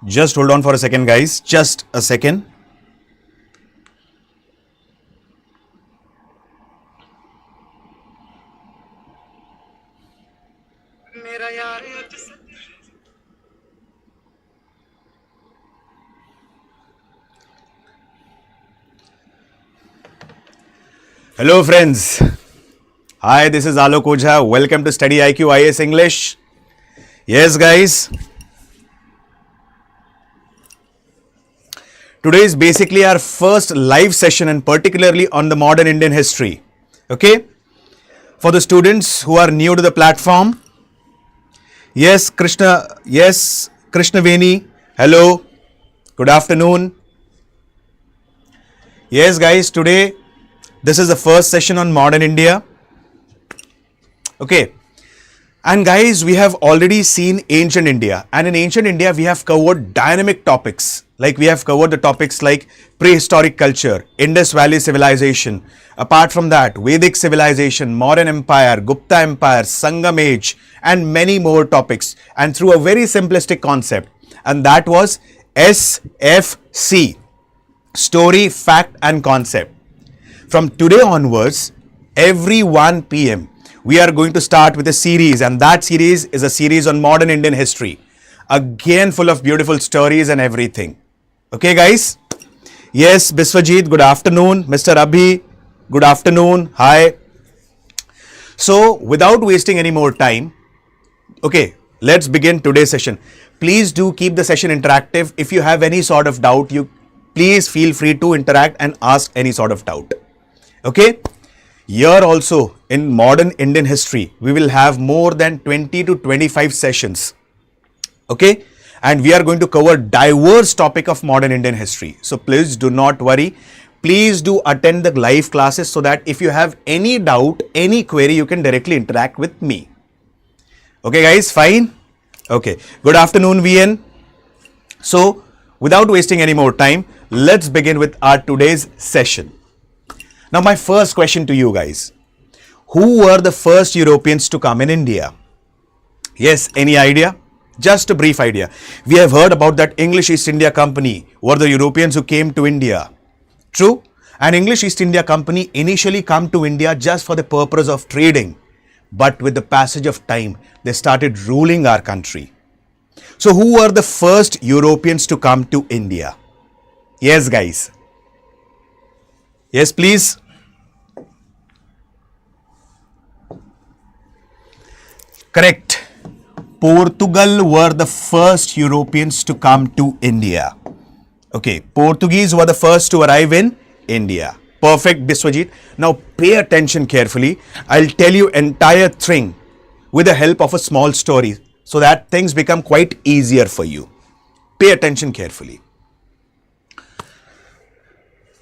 Just hold on for a second, guys. Just a second. Hello, friends. Hi, this is Alok Ojha. Welcome to StudyIQ IAS English. Yes, guys. Today is basically our first live session and particularly on the modern Indian history. Okay? For the students who are new to the platform. Yes, Krishnaveni. Hello. Good afternoon. Yes, guys, today this is the first session on modern India. Okay. And guys, we have already seen ancient India, and in ancient India we have covered dynamic topics. Like we have covered the topics like prehistoric culture, Indus Valley civilization. Apart from that, Vedic civilization, modern empire, Gupta empire, Sangam age, and many more topics. And through a very simplistic concept, and that was SFC, story, fact and concept. From today onwards, every 1 p.m. we are going to start with a series, and that series is a series on modern Indian history. Again, full of beautiful stories and everything. Okay, guys? Yes, Biswajit, good afternoon. Mr. Abhi, good afternoon. Hi. So, without wasting any more time, okay, let's begin today's session. Please do keep the session interactive. If you have any sort of doubt, you please feel free to interact and ask any sort of doubt. Okay? Here also in modern Indian history, we will have more than 20 to 25 sessions. Okay? And we are going to cover diverse topic of modern Indian history. So please do not worry. Please do attend the live classes so that if you have any doubt, any query, you can directly interact with me. Okay, guys, fine? Okay. Good afternoon, VN. So without wasting any more time, let's begin with our today's session. Now, my first question to you guys. Who were the first Europeans to come in India? Yes, any idea? Just a brief idea. We have heard about that English East India Company were the Europeans who came to India. True? And English East India Company initially come to India just for the purpose of trading. But with the passage of time, they started ruling our country. So, who were the first Europeans to come to India? Yes, guys. Yes, please. Correct. Portugal were the first Europeans to come to India. Okay, Portuguese were the first to arrive in India. Perfect, Biswajit. Now pay attention carefully. I'll tell you entire thing with the help of a small story so that things become quite easier for you. Pay attention carefully.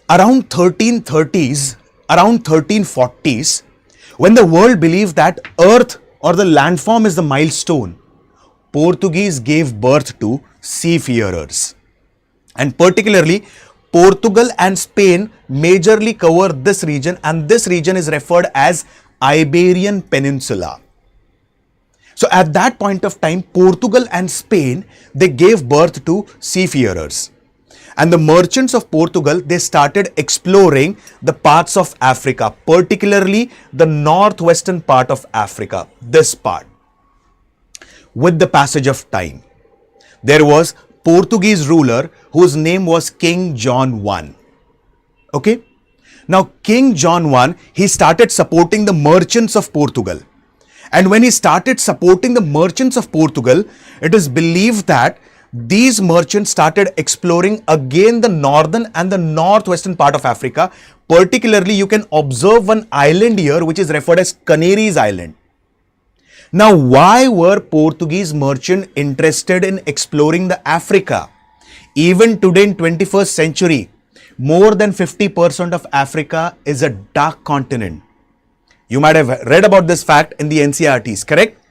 Around 1330s, around 1340s, when the world believed that Earth or the landform is the milestone, Portuguese gave birth to seafarers. And particularly, Portugal and Spain majorly cover this region, and this region is referred as Iberian Peninsula. So at that point of time, Portugal and Spain, they gave birth to seafarers. And the merchants of Portugal, they started exploring the parts of Africa, particularly the northwestern part of Africa, this part. With the passage of time, there was Portuguese ruler whose name was King John I. Okay? Now, King John I, he started supporting the merchants of Portugal. And when he started supporting the merchants of Portugal, it is believed that these merchants started exploring again the northern and the northwestern part of Africa. Particularly, you can observe one island here which is referred as Canaries Island. Now, why were Portuguese merchants interested in exploring the Africa? Even today in 21st century, more than 50% of Africa is a dark continent. You might have read about this fact in the NCERTs, correct?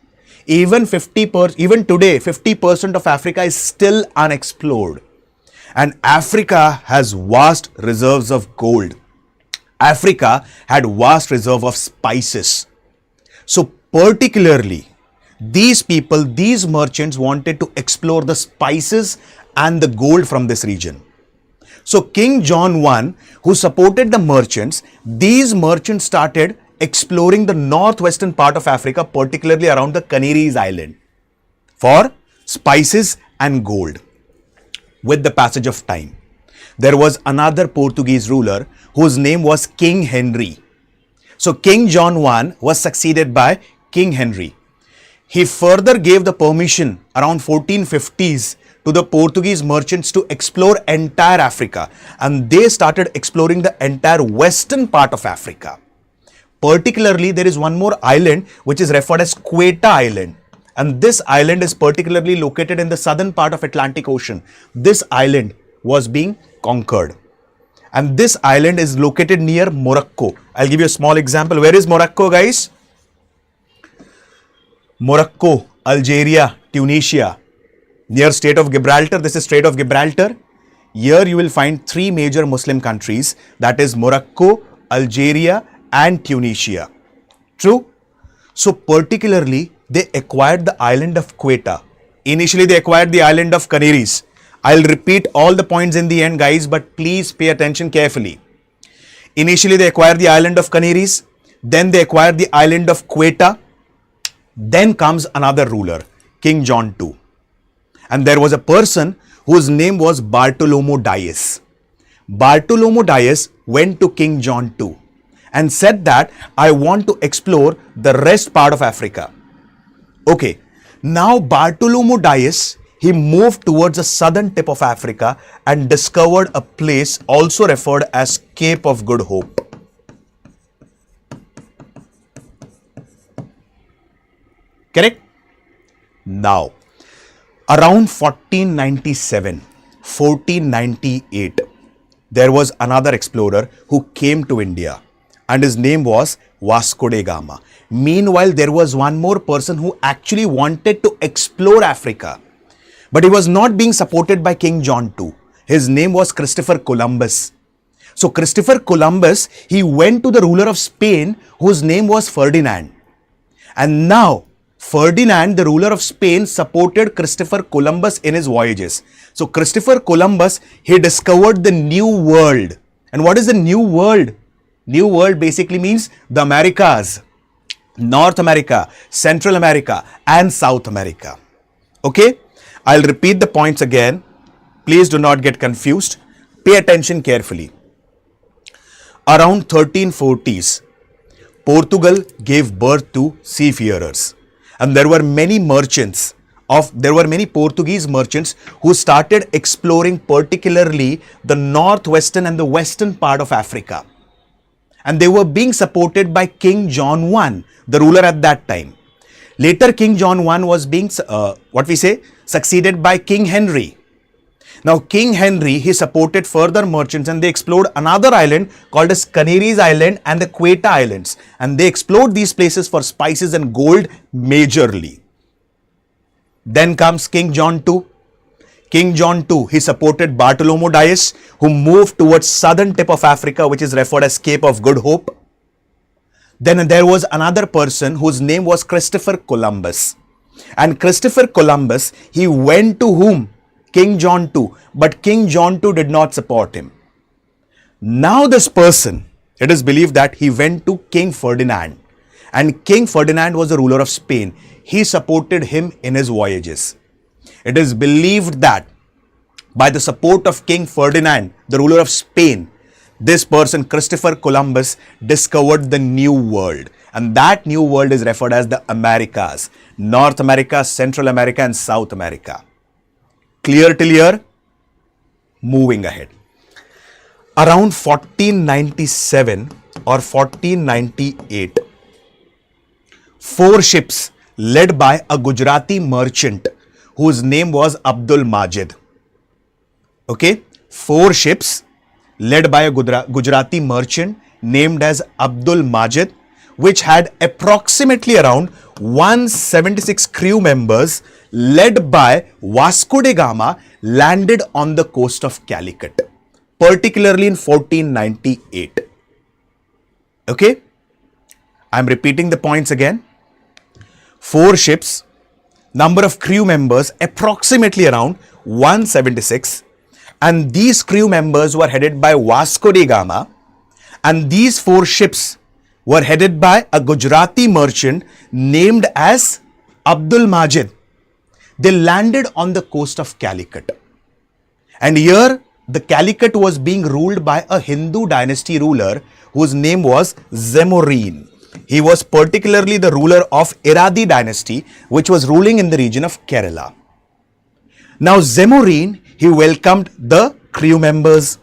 Even today, 50% of Africa is still unexplored. And Africa has vast reserves of gold. Africa had vast reserve of spices. So particularly, these people, these merchants wanted to explore the spices and the gold from this region. So King John I, who supported the merchants, these merchants started exploring the northwestern part of Africa, particularly around the Canaries Island, for spices and gold. With the passage of time, there was another Portuguese ruler whose name was King Henry. So King John I was succeeded by King Henry. He further gave the permission around 1450s to the Portuguese merchants to explore entire Africa, and they started exploring the entire western part of Africa. Particularly, there is one more island which is referred as Quetta Island, and this island is particularly located in the southern part of Atlantic Ocean. This island was being conquered, and this island is located near Morocco. I'll give you a small example. Where is Morocco, guys? Morocco, Algeria, Tunisia, near Strait of Gibraltar. This is Strait of Gibraltar. Here you will find three major Muslim countries, that is Morocco, Algeria and Tunisia. True? So particularly they acquired the island of Quetta. Initially they acquired the island of Canaries. I'll repeat all the points in the end, guys, but please pay attention carefully. Initially they acquired the island of Canaries, then they acquired the island of Quetta. Then comes another ruler, King John II. And there was a person whose name was Bartolomeo Dias. Bartolomeo Dias went to King John II and said that I want to explore the rest part of Africa. Okay, now Bartolomeo Dias, he moved towards the southern tip of Africa and discovered a place also referred as Cape of Good Hope. Correct? Now, around 1498, there was another explorer who came to India and his name was Vasco da Gama. Meanwhile, there was one more person who actually wanted to explore Africa, but he was not being supported by King John II. His name was Christopher Columbus. So Christopher Columbus, he went to the ruler of Spain whose name was Ferdinand. And now Ferdinand, the ruler of Spain, supported Christopher Columbus in his voyages. So Christopher Columbus, he discovered the New World. And what is the New World? New World basically means the Americas, North America, Central America and South America. Okay, I'll repeat the points again. Please do not get confused. Pay attention carefully. Around 1340s, Portugal gave birth to seafarers. And there were many Portuguese merchants who started exploring particularly the northwestern and the western part of Africa. And they were being supported by King John I, the ruler at that time. Later, King John I was being, succeeded by King Henry. Now, King Henry, he supported further merchants and they explored another island called as Canaries Island and the Quetta Islands. And they explored these places for spices and gold majorly. Then comes King John II. King John II, he supported Bartolomeo Dias, who moved towards southern tip of Africa, which is referred as Cape of Good Hope. Then there was another person whose name was Christopher Columbus. And Christopher Columbus, he went to whom? King John II, but King John II did not support him. Now this person, it is believed that he went to King Ferdinand, and King Ferdinand was the ruler of Spain. He supported him in his voyages. It is believed that by the support of King Ferdinand, the ruler of Spain, this person, Christopher Columbus, discovered the New World. And that New World is referred as the Americas, North America, Central America and South America. Clear till here? Moving ahead. Around 1497 or 1498, 4 ships led by a Gujarati merchant whose name was Abdul Majid. Okay, 4 ships led by a Gujarati merchant named as Abdul Majid, which had approximately around 176 crew members, led by Vasco da Gama, landed on the coast of Calicut, particularly in 1498. Okay, I'm repeating the points again. 4 ships, number of crew members approximately around 176, and these crew members were headed by Vasco da Gama, and these 4 ships were headed by a Gujarati merchant named as Abdul Majid. They landed on the coast of Calicut. And here the Calicut was being ruled by a Hindu dynasty ruler whose name was Zamorin. He was particularly the ruler of Iradi dynasty, which was ruling in the region of Kerala. Now Zamorin, he welcomed the crew members.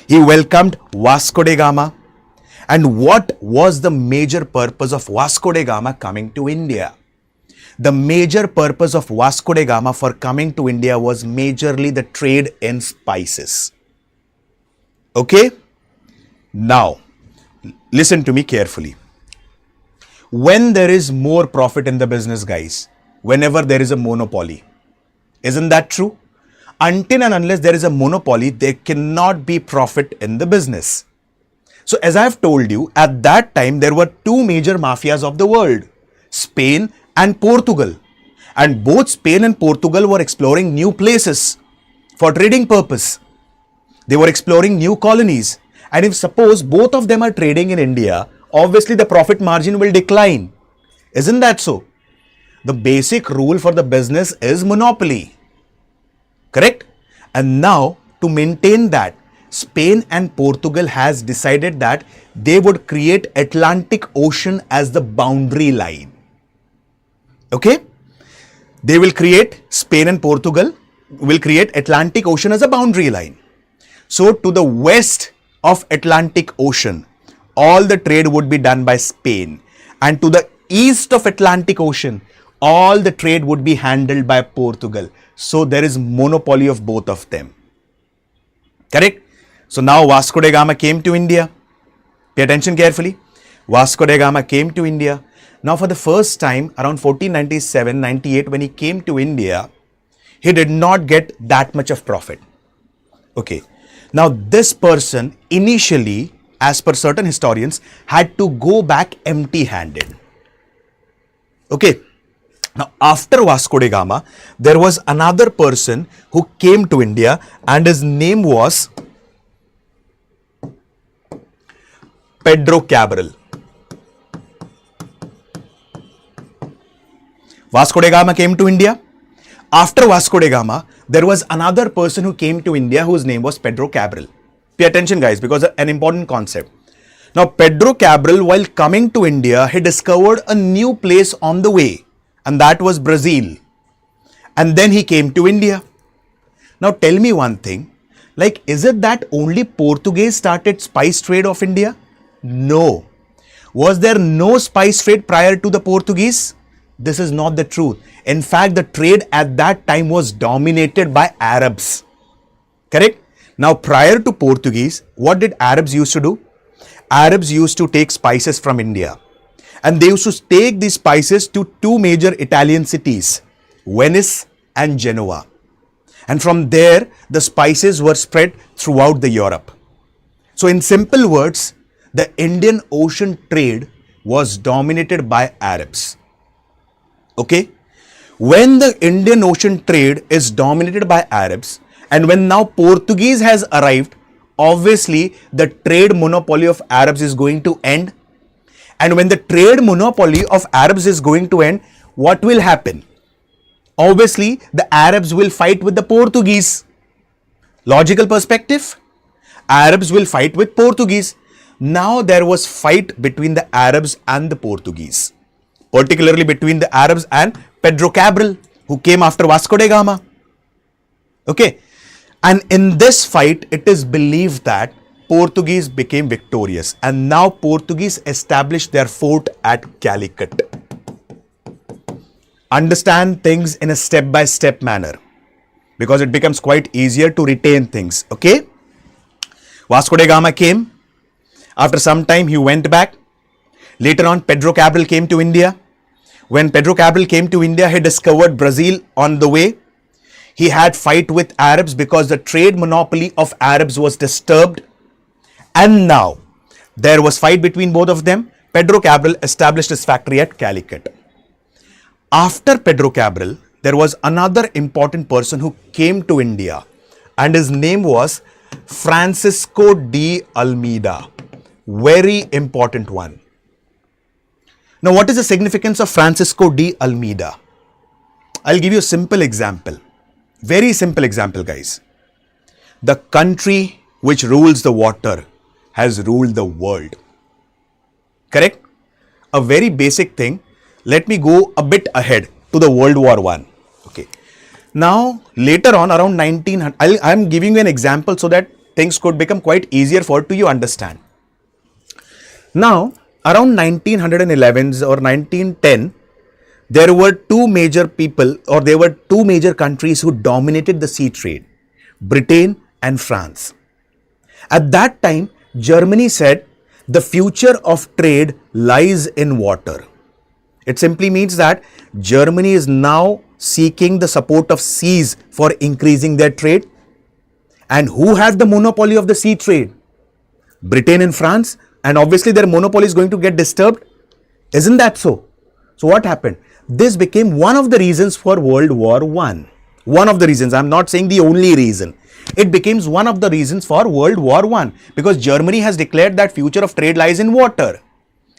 He welcomed Vasco da Gama. And what was the major purpose of Vasco da Gama coming to India? The major purpose of Vasco da Gama for coming to India was majorly the trade in spices. Okay? Now, listen to me carefully. When there is more profit in the business, guys, whenever there is a monopoly, isn't that true? Until and unless there is a monopoly, there cannot be profit in the business. So as I have told you, at that time, there were 2 major mafias of the world, Spain and Portugal. And both Spain and Portugal were exploring new places for trading purpose. They were exploring new colonies. And if suppose both of them are trading in India, obviously the profit margin will decline. Isn't that so? The basic rule for the business is monopoly. Correct? And now to maintain that, Spain and Portugal has decided that they would create Atlantic Ocean as the boundary line. Okay? They will create, Spain and Portugal will create Atlantic Ocean as a boundary line. So to the west of Atlantic Ocean, all the trade would be done by Spain. And to the east of Atlantic Ocean, all the trade would be handled by Portugal. So there is monopoly of both of them. Correct? So now Vasco da Gama came to India. Pay attention carefully. Vasco da Gama came to India. Now for the first time around 1497-98 when he came to India, he did not get that much of profit. Okay. Now this person initially, as per certain historians, had to go back empty-handed. Okay. Now after Vasco da Gama, there was another person who came to India and his name was Pedro Cabral. Vasco da Gama came to India. After Vasco da Gama, there was another person who came to India whose name was Pedro Cabral. Pay attention guys, because an important concept. Now Pedro Cabral, while coming to India, he discovered a new place on the way, and that was Brazil. And then he came to India. Now tell me one thing, like is it that only Portuguese started spice trade of India? No. Was there no spice trade prior to the Portuguese? This is not the truth. In fact, the trade at that time was dominated by Arabs. Correct? Now, prior to Portuguese, what did Arabs used to do? Arabs used to take spices from India. And they used to take these spices to 2 major Italian cities, Venice and Genoa. And from there, the spices were spread throughout the Europe. So in simple words, the Indian Ocean trade was dominated by Arabs. Okay? When the Indian Ocean trade is dominated by Arabs, and when now Portuguese has arrived, obviously the trade monopoly of Arabs is going to end. And when the trade monopoly of Arabs is going to end, what will happen? Obviously, the Arabs will fight with the Portuguese. Logical perspective? Arabs will fight with Portuguese. Now there was fight between the Arabs and the Portuguese, particularly between the Arabs and Pedro Cabral, who came after Vasco da Gama. Okay, and in this fight, it is believed that Portuguese became victorious, and now Portuguese established their fort at Calicut. Understand things in a step-by-step manner, because it becomes quite easier to retain things. Okay, Vasco da Gama came. After some time, he went back. Later on, Pedro Cabral came to India. When Pedro Cabral came to India, he discovered Brazil on the way. He had fight with Arabs because the trade monopoly of Arabs was disturbed. And now, there was fight between both of them. Pedro Cabral established his factory at Calicut. After Pedro Cabral, there was another important person who came to India, and his name was Francisco de Almeida. Very important one. Now, what is the significance of Francisco de Almeida? I'll give you a simple example. Very simple example, guys. The country which rules the water has ruled the world. Correct? A very basic thing. Let me go a bit ahead to the World War I. Okay. Now, later on, around 1900, I'm giving you an example so that things could become quite easier for you understand. Now, around 1911 or 1910, there were two major people, or there were two major countries who dominated the sea trade, Britain and France. At that time, Germany said the future of trade lies in water. It simply means that Germany is now seeking the support of seas for increasing their trade. And who has the monopoly of the sea trade? Britain and France. And obviously their monopoly is going to get disturbed. Isn't that so? So what happened? This became one of the reasons for World War I. One of the reasons. I'm not saying the only reason. It becomes one of the reasons for World War I, because Germany has declared that future of trade lies in water.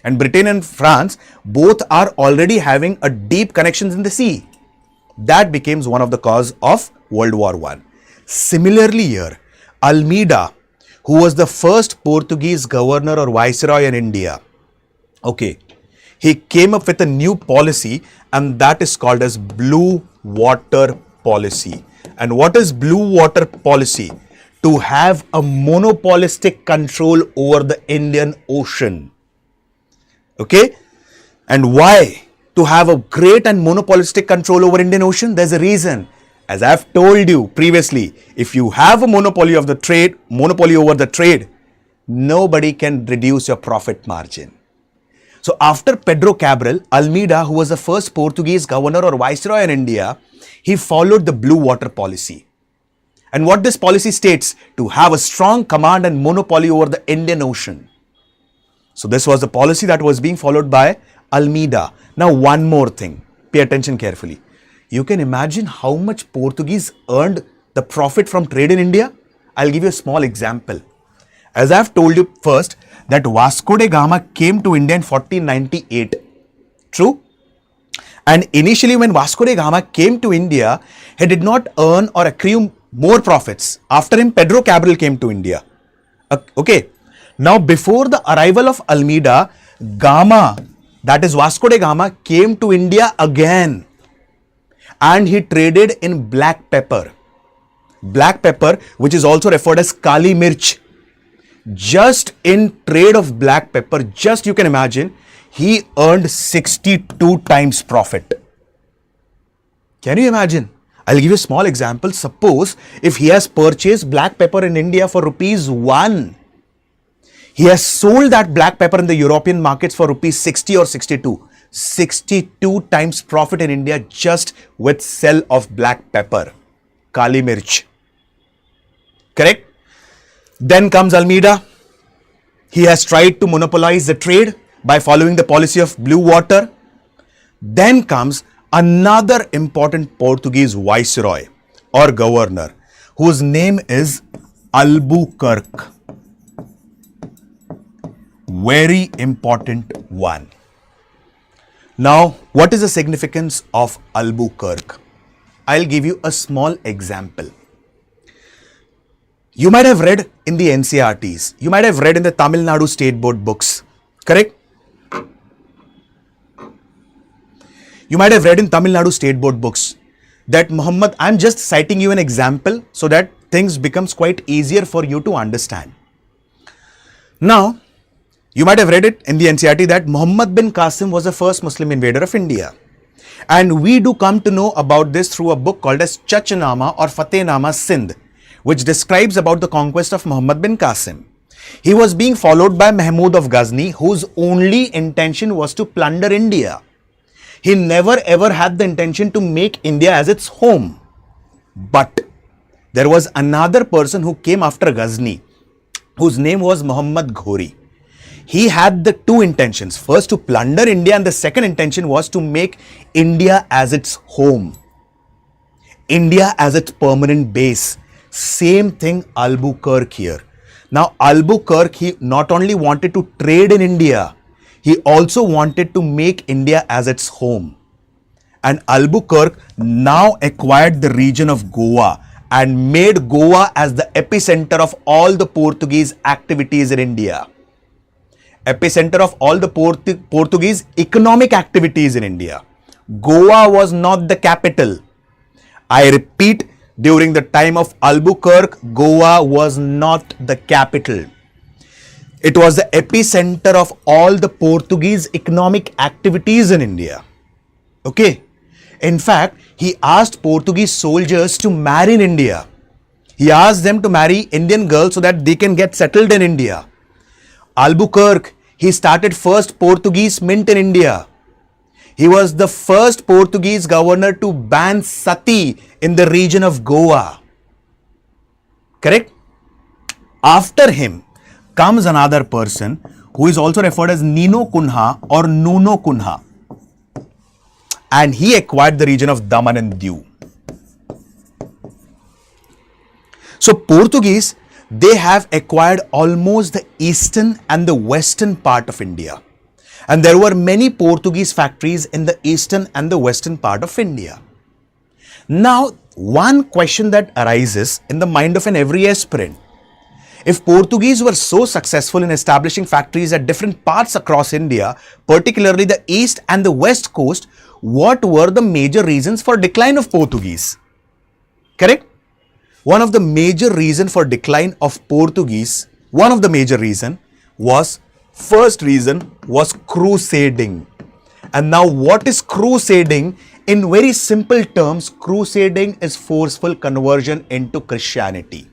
And Britain and France both are already having a deep connections in the sea. That becomes one of the cause of World War I. Similarly here, Almeida, who was the first Portuguese governor or viceroy in India, okay, he came up with a new policy, and that is called as Blue Water Policy. And what is Blue Water Policy? To have a monopolistic control over the Indian Ocean. Okay? And why? To have a great and monopolistic control over Indian Ocean? There's a reason. As I've told you previously, if you have a monopoly of the trade, monopoly over the trade, nobody can reduce your profit margin. So after Pedro Cabral, Almeida, who was the first Portuguese governor or viceroy in India, he followed the Blue Water Policy. And what this policy states? To have a strong command and monopoly over the Indian Ocean. So this was the policy that was being followed by Almeida. Now one more thing, pay attention carefully. You can imagine how much Portuguese earned the profit from trade in India. I'll give you a small example. As I've told you first, that Vasco da Gama came to India in 1498. True? And initially when Vasco da Gama came to India, he did not earn or accrue more profits. After him, Pedro Cabral came to India. Okay. Now before the arrival of Almeida, Gama, that is Vasco da Gama, came to India again. And he traded in black pepper. Black pepper, which is also referred as Kali Mirch. Just in trade of black pepper, just you can imagine, he earned 62 times profit. Can you imagine? I'll give you a small example. Suppose if he has purchased black pepper in India for ₹1, he has sold that black pepper in the European markets for ₹60 or 62. 62 times profit in India just with sell of black pepper, Kali Mirch. Correct? Then comes Almeida. He has tried to monopolize the trade by following the policy of blue water. Then comes another important Portuguese viceroy or governor whose name is Albuquerque. Very important one. Now, what is the significance of Albuquerque? I'll give you a small example. You might have read in the NCRTs, you might have read in the Tamil Nadu State Board books, correct? You might have read in Tamil Nadu State Board books that Muhammad, I'm just citing you an example so that things becomes quite easier for you to understand. Now, you might have read it in the NCRT that Muhammad bin Qasim was the first Muslim invader of India. And we do come to know about this through a book called as Chachnama or Fatehnama Sindh, which describes about the conquest of Muhammad bin Qasim. He was being followed by Mahmud of Ghazni, whose only intention was to plunder India. He never ever had the intention to make India as its home. But there was another person who came after Ghazni, whose name was Muhammad Ghori. He had the two intentions. First, to plunder India, and the second intention was to make India as its home. India as its permanent base. Same thing Albuquerque here. Now Albuquerque, he not only wanted to trade in India, he also wanted to make India as its home. And Albuquerque now acquired the region of Goa and made Goa as the epicenter of all the Portuguese activities in India. Epicenter of all the Portuguese economic activities in India. Goa was not the capital. I repeat, during the time of Albuquerque, Goa was not the capital. It was the epicenter of all the Portuguese economic activities in India. Okay. In fact, he asked Portuguese soldiers to marry in India. He asked them to marry Indian girls so that they can get settled in India. Albuquerque, he started first Portuguese mint in India. He was the first Portuguese governor to ban sati in the region of Goa. Correct? After him comes another person who is also referred as Nino Kunha or Nuno Kunha. And he acquired the region of Daman and Diu. So Portuguese, they have acquired almost the eastern and the western part of India. And there were many Portuguese factories in the eastern and the western part of India. Now, one question that arises in the mind of every aspirant. If Portuguese were so successful in establishing factories at different parts across India, particularly the east and the west coast, what were the major reasons for decline of Portuguese? Correct? One of the major reasons for decline of Portuguese, first reason was crusading. And now what is crusading? In very simple terms, crusading is forceful conversion into Christianity.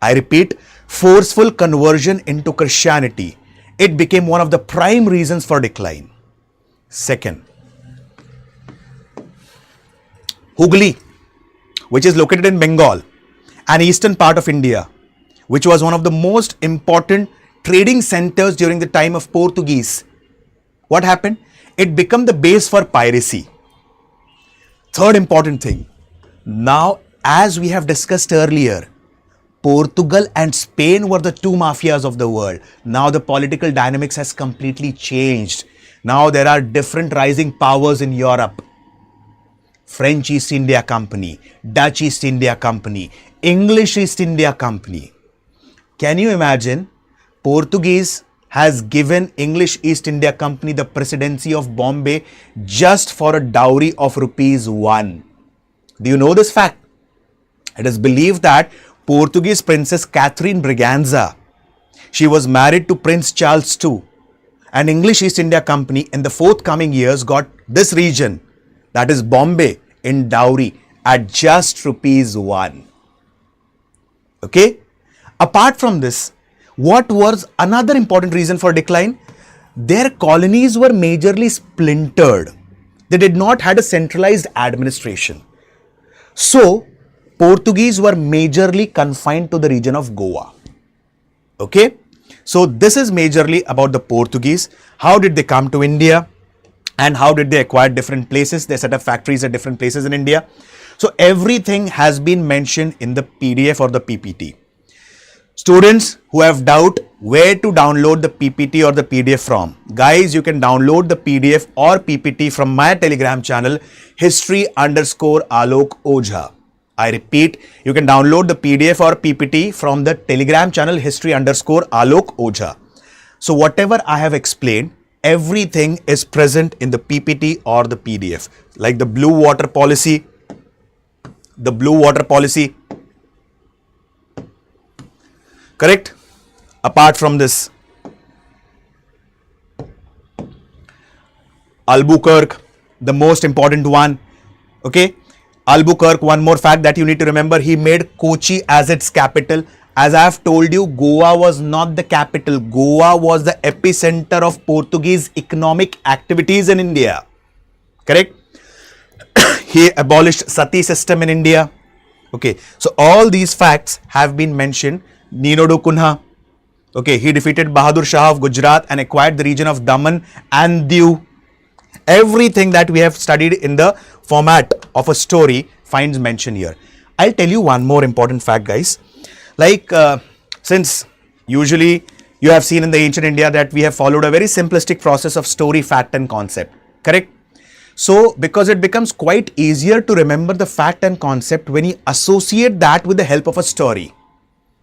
I repeat, forceful conversion into Christianity. It became one of the prime reasons for decline. Second, Hooghly, which is located in Bengal, an eastern part of India, which was one of the most important trading centers during the time of Portuguese. What happened? It became the base for piracy. Third important thing, now as we have discussed earlier, Portugal and Spain were the two mafias of the world. Now the political dynamics has completely changed. Now there are different rising powers in Europe. French East India Company, Dutch East India Company, English East India Company. Can you imagine? Portuguese has given English East India Company the presidency of Bombay just for a dowry of ₹1. Do you know this fact? It is believed that Portuguese Princess Catherine Braganza, she was married to Prince Charles II. And English East India Company in the forthcoming years got this region, that is Bombay, in dowry at just ₹1. Okay? Apart from this, what was another important reason for decline? Their colonies were majorly splintered. They did not have a centralized administration. So, Portuguese were majorly confined to the region of Goa. Okay? So this is majorly about the Portuguese. How did they come to India? And how did they acquire different places? They set up factories at different places in India. So everything has been mentioned in the PDF or the PPT. Students who have doubt where to download the PPT or the PDF from. Guys, you can download the PDF or PPT from my Telegram channel, history_Alok Ojha. I repeat, you can download the PDF or PPT from the Telegram channel history_Alok Ojha. So whatever I have explained, everything is present in the PPT or the PDF. Like the blue water policy, correct? Apart from this, Albuquerque, the most important one, okay? Albuquerque, one more fact that you need to remember, he made Kochi as its capital. As I have told you, Goa was not the capital. Goa was the epicenter of Portuguese economic activities in India. Correct? He abolished sati system in India. Okay, so all these facts have been mentioned. Nino do Kunha. Okay, he defeated Bahadur Shah of Gujarat and acquired the region of Daman and Diu. Everything that we have studied in the format of a story finds mention here. I'll tell you one more important fact, guys. Like, since usually you have seen in the ancient India that we have followed a very simplistic process of story, fact and concept, correct? So, because it becomes quite easier to remember the fact and concept when you associate that with the help of a story.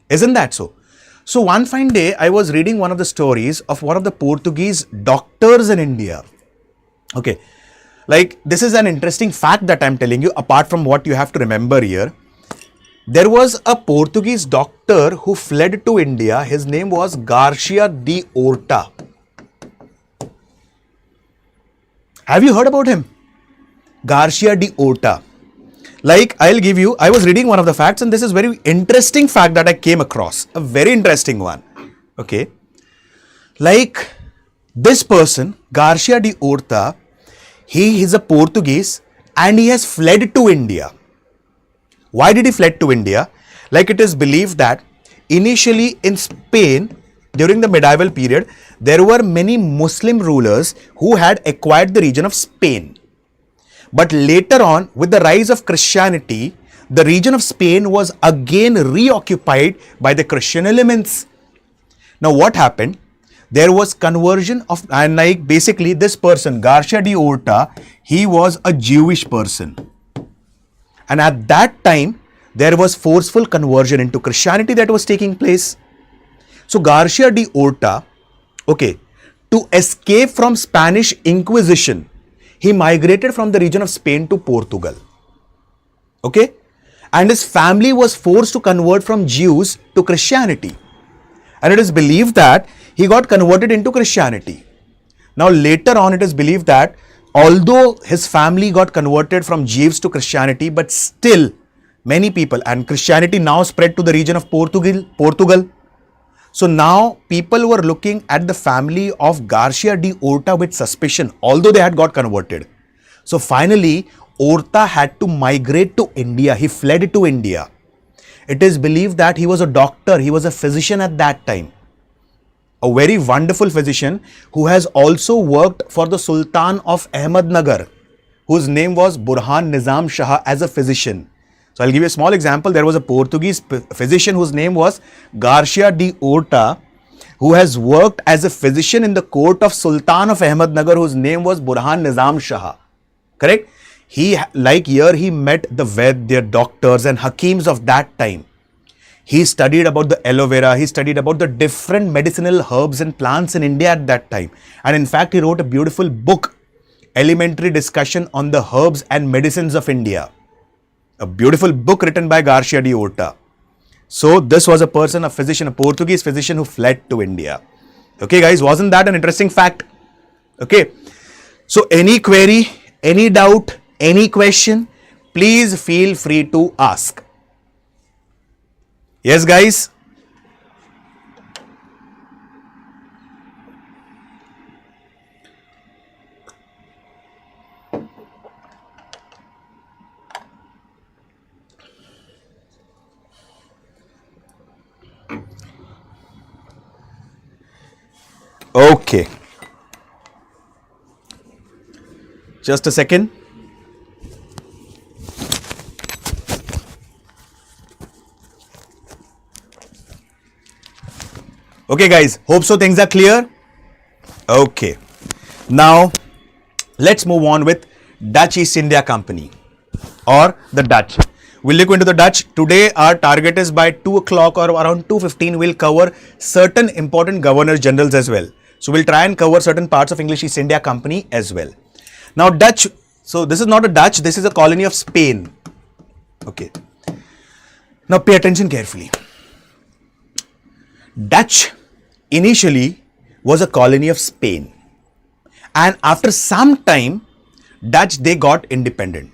Isn't that so? So, one fine day, I was reading one of the stories of one of the Portuguese doctors in India. Okay, like this is an interesting fact that I'm telling you, apart from what you have to remember here. There was a Portuguese doctor who fled to India. His name was Garcia de Orta. Have you heard about him? Garcia de Orta. Like, I'll give you, I was reading one of the facts and this is very interesting fact that I came across. A very interesting one. Okay. Like, this person, Garcia de Orta, he is a Portuguese and he has fled to India. Why did he fled to India? Like, it is believed that initially in Spain, during the medieval period, there were many Muslim rulers who had acquired the region of Spain. But later on, with the rise of Christianity, the region of Spain was again reoccupied by the Christian elements. Now, what happened? There was conversion of, and like basically this person, Garcia de Orta, he was a Jewish person. And at that time, there was forceful conversion into Christianity that was taking place. So Garcia de Orta, okay, to escape from Spanish Inquisition, he migrated from the region of Spain to Portugal. Okay, and his family was forced to convert from Jews to Christianity. And it is believed that he got converted into Christianity. Now later on, it is believed that although his family got converted from Jews to Christianity, but still many people, and Christianity now spread to the region of Portugal. So now people were looking at the family of Garcia de Orta with suspicion, although they had got converted. So finally, Orta had to migrate to India. He fled to India. It is believed that he was a doctor, he was a physician at that time. A very wonderful physician who has also worked for the Sultan of Ahmednagar, whose name was Burhan Nizam Shah as a physician. So I'll give you a small example. There was a Portuguese physician whose name was Garcia de Orta, who has worked as a physician in the court of Sultan of Ahmednagar, whose name was Burhan Nizam Shah. Correct? He, like here, he met the Vaidya doctors and Hakims of that time. He studied about the aloe vera, he studied about the different medicinal herbs and plants in India at that time. And in fact, he wrote a beautiful book, Elementary Discussion on the Herbs and Medicines of India. A beautiful book written by Garcia de Orta. So this was a person, a physician, a Portuguese physician who fled to India. Okay guys, wasn't that an interesting fact? Okay. So any query, any doubt, any question, please feel free to ask. Yes, guys? Okay. Just a second. Okay guys, hope so things are clear. Okay. Now, let's move on with Dutch East India Company or the Dutch. We'll look into the Dutch. Today, our target is by 2 o'clock or around 2:15, we'll cover certain important governors generals as well. So, we'll try and cover certain parts of English East India Company as well. Now, Dutch. So, this is not a Dutch, this is a colony of Spain. Okay. Now, pay attention carefully. Dutch initially was a colony of Spain, and after some time Dutch, they got independent,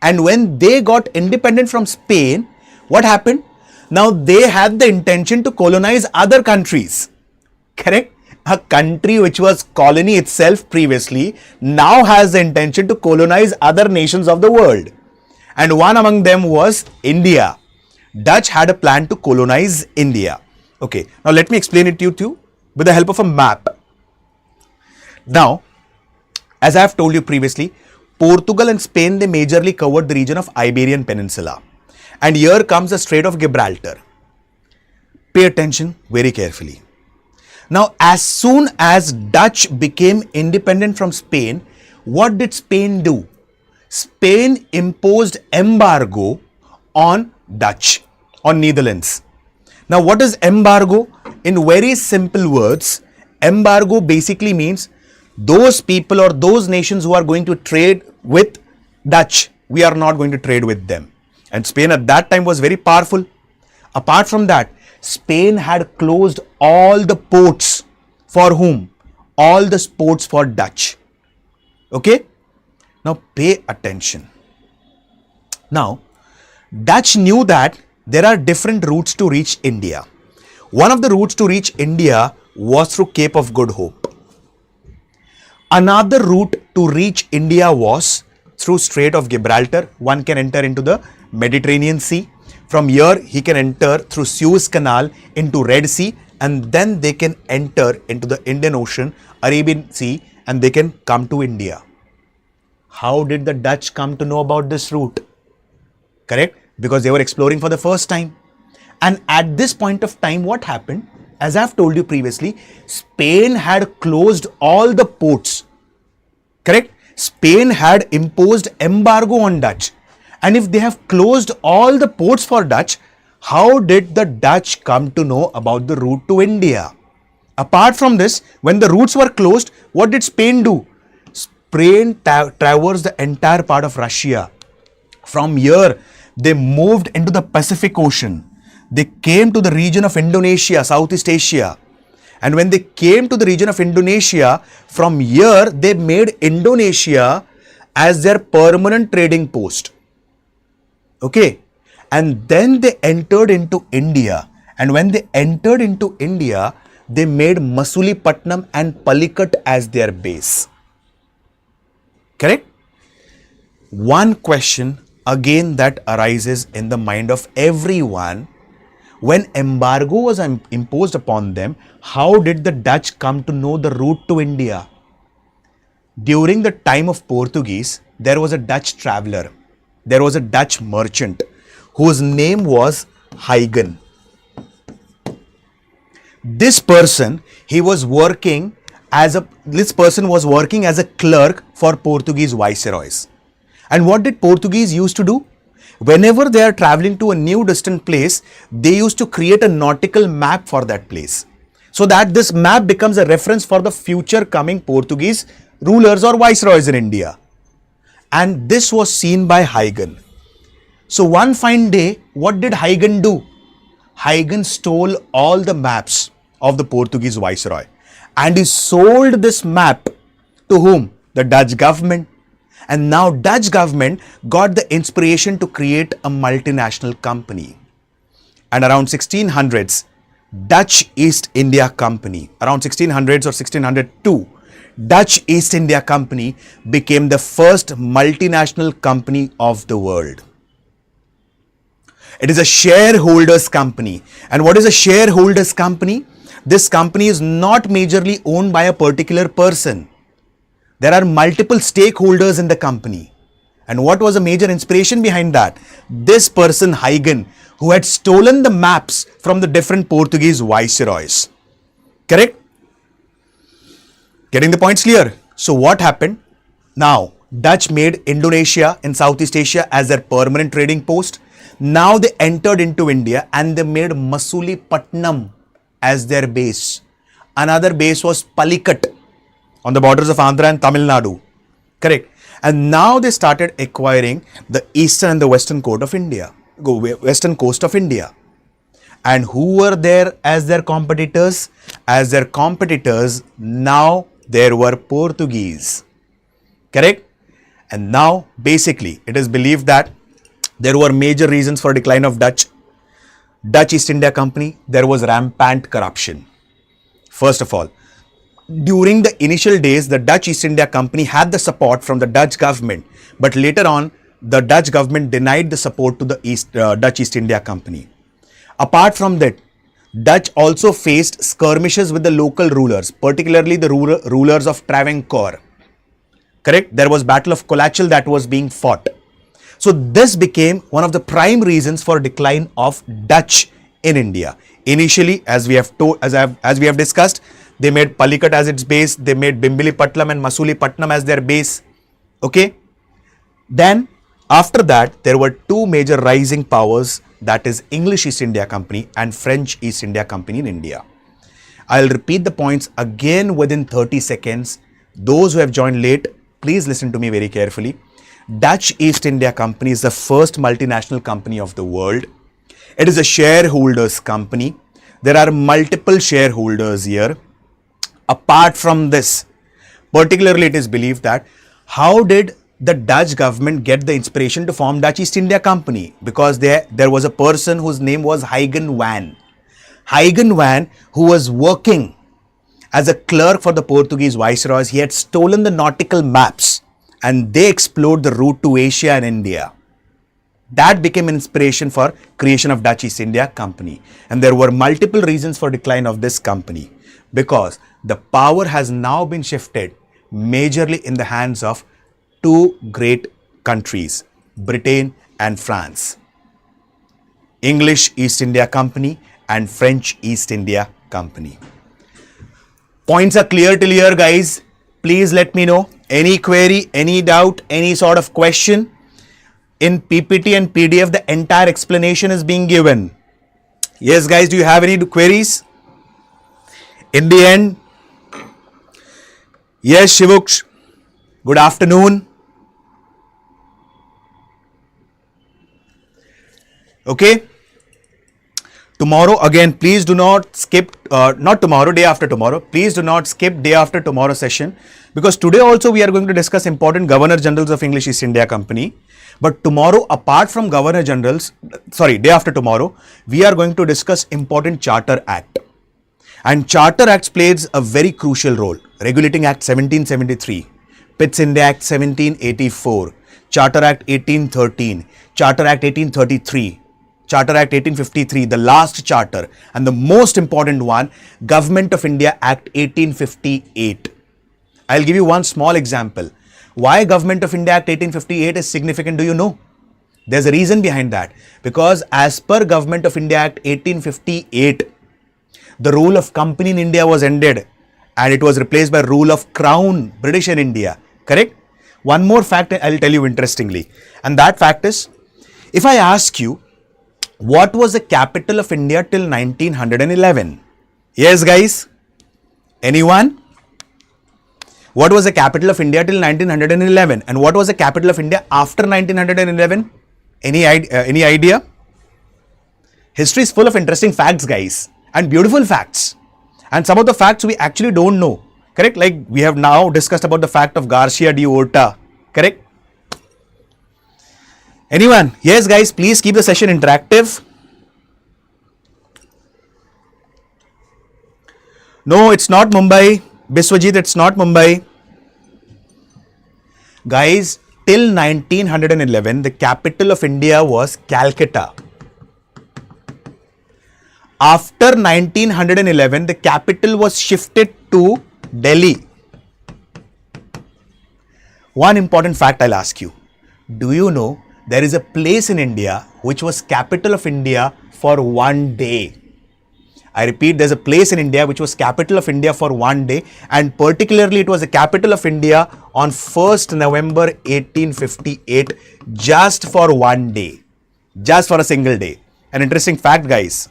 and when they got independent from Spain, what happened? Now they had the intention to colonize other countries. Correct? A country which was colony itself previously now has the intention to colonize other nations of the world, and one among them was India. Dutch had a plan to colonize India. Okay, now let me explain it to you with the help of a map. Now, As I have told you previously, Portugal and Spain, they majorly covered the region of Iberian Peninsula. And here comes the Strait of Gibraltar. Pay attention very carefully. Now, as soon as Dutch became independent from Spain, what did Spain do? Spain imposed embargo on Dutch, on Netherlands. Now, what is embargo? In very simple words, embargo basically means those people or those nations who are going to trade with Dutch, we are not going to trade with them. And Spain at that time was very powerful. Apart from that, Spain had closed all the ports. For whom? All the ports for Dutch. Okay? Now pay attention. Now, Dutch knew that there are different routes to reach India. One of the routes to reach India was through Cape of Good Hope. Another route to reach India was through Strait of Gibraltar. One can enter into the Mediterranean Sea. From here, he can enter through Suez Canal into Red Sea, and then they can enter into the Indian Ocean, Arabian Sea, and they can come to India. How did the Dutch come to know about this route? Correct? Because they were exploring for the first time. And at this point of time, what happened? As I have told you previously, Spain had closed all the ports. Correct? Spain had imposed embargo on Dutch. And if they have closed all the ports for Dutch, how did the Dutch come to know about the route to India? Apart from this, when the routes were closed, what did Spain do? Spain traversed the entire part of Russia. From here, they moved into the Pacific Ocean. They came to the region of Indonesia, Southeast Asia. And when they came to the region of Indonesia, from here, they made Indonesia as their permanent trading post. Okay, and then they entered into India, and when they entered into India, they made Masulipattnam and Palikat as their base. Correct? One question again that arises in the mind of everyone: when embargo was imposed upon them, how did the Dutch come to know the route to India? During the time of Portuguese, there was a Dutch traveler. There was a Dutch merchant whose name was Huygens. This person was working as a clerk for Portuguese viceroys. And what did Portuguese used to do? Whenever they are traveling to a new distant place, they used to create a nautical map for that place, so that this map becomes a reference for the future coming Portuguese rulers or viceroys in India. And this was seen by Huygens. So one fine day, what did Huygens do? Huygens stole all the maps of the Portuguese viceroy, and he sold this map to whom? The Dutch government. And now Dutch government got the inspiration to create a multinational company. And around 1600s, Dutch East India Company, around 1600s or 1602, Dutch East India Company became the first multinational company of the world. It is a shareholders company. And what is a shareholders company? This company is not majorly owned by a particular person. There are multiple stakeholders in the company. And what was a major inspiration behind that? This person, Huygens, who had stolen the maps from the different Portuguese viceroys. Correct? Getting the points clear? So what happened? Now, Dutch made Indonesia in Southeast Asia as their permanent trading post. Now they entered into India and they made Masulipattnam as their base. Another base was Palikat on the borders of Andhra and Tamil Nadu. Correct? And now they started acquiring the eastern and the western coast of India. And who were there as their competitors? As their competitors, now there were Portuguese. Correct? And now basically it is believed that there were major reasons for decline of Dutch East India Company. There was rampant corruption. First of all, during the initial days, the Dutch East India Company had the support from the Dutch government, but later on, the Dutch government denied the support to the Dutch East India Company. Apart from that, Dutch also faced skirmishes with the local rulers, particularly the rulers of Travancore. Correct? There was Battle of Colachel that was being fought. So this became one of the prime reasons for decline of Dutch in India. Initially, as we have discussed, they made Palikat as its base. They made Bimbilipatlam and Masulipatnam as their base. Okay. Then after that, there were two major rising powers, that is English East India Company and French East India Company in India. I'll repeat the points again within 30 seconds. Those who have joined late, please listen to me very carefully. Dutch East India Company is the first multinational company of the world. It is a shareholders company. There are multiple shareholders here. Apart from this, particularly it is believed that how did the Dutch government get the inspiration to form Dutch East India Company? Because there was a person whose name was Huygen van. Huygen van, who was working as a clerk for the Portuguese viceroys, he had stolen the nautical maps and they explored the route to Asia and India. That became inspiration for creation of Dutch East India Company. And there were multiple reasons for decline of this company, because the power has now been shifted majorly in the hands of two great countries, Britain and France. English East India Company and French East India Company. Points are clear till here, guys. Please let me know any query, any doubt, any sort of question. In PPT and PDF, the entire explanation is being given. Yes, guys, do you have any queries? In the end, yes, Shivuksh, good afternoon. Okay. Tomorrow again, please do not skip, not tomorrow, day after tomorrow. Please do not skip day after tomorrow session, because today also we are going to discuss important Governor Generals of English East India Company. But tomorrow, apart from Governor Generals, day after tomorrow, we are going to discuss important Charter Act. And Charter Act plays a very crucial role. Regulating Act 1773, Pitts India Act 1784, Charter Act 1813, Charter Act 1833, Charter Act 1853, the last charter, and the most important one, Government of India Act 1858. I'll give you one small example. Why Government of India Act 1858 is significant, do you know? There's a reason behind that. Because as per Government of India Act 1858, the rule of company in India was ended and it was replaced by rule of crown, British in India. Correct? One more fact I'll tell you interestingly. And that fact is, if I ask you, what was the capital of India till 1911? Yes, guys? Anyone? What was the capital of India till 1911? And what was the capital of India after 1911? Any idea? History is full of interesting facts, guys, and beautiful facts. And some of the facts we actually don't know. Correct? Like we have now discussed about the fact of Garcia de Orta. Correct? Anyone? Yes, guys, please keep the session interactive. No, it's not Mumbai. Biswajit, it's not Mumbai. Guys, till 1911, the capital of India was Calcutta. After 1911, the capital was shifted to Delhi. One important fact I'll ask you. Do you know there is a place in India which was capital of India for one day? I repeat, there's a place in India which was capital of India for one day, and particularly it was the capital of India on 1st November 1858, just for one day, just for a single day. An interesting fact, guys.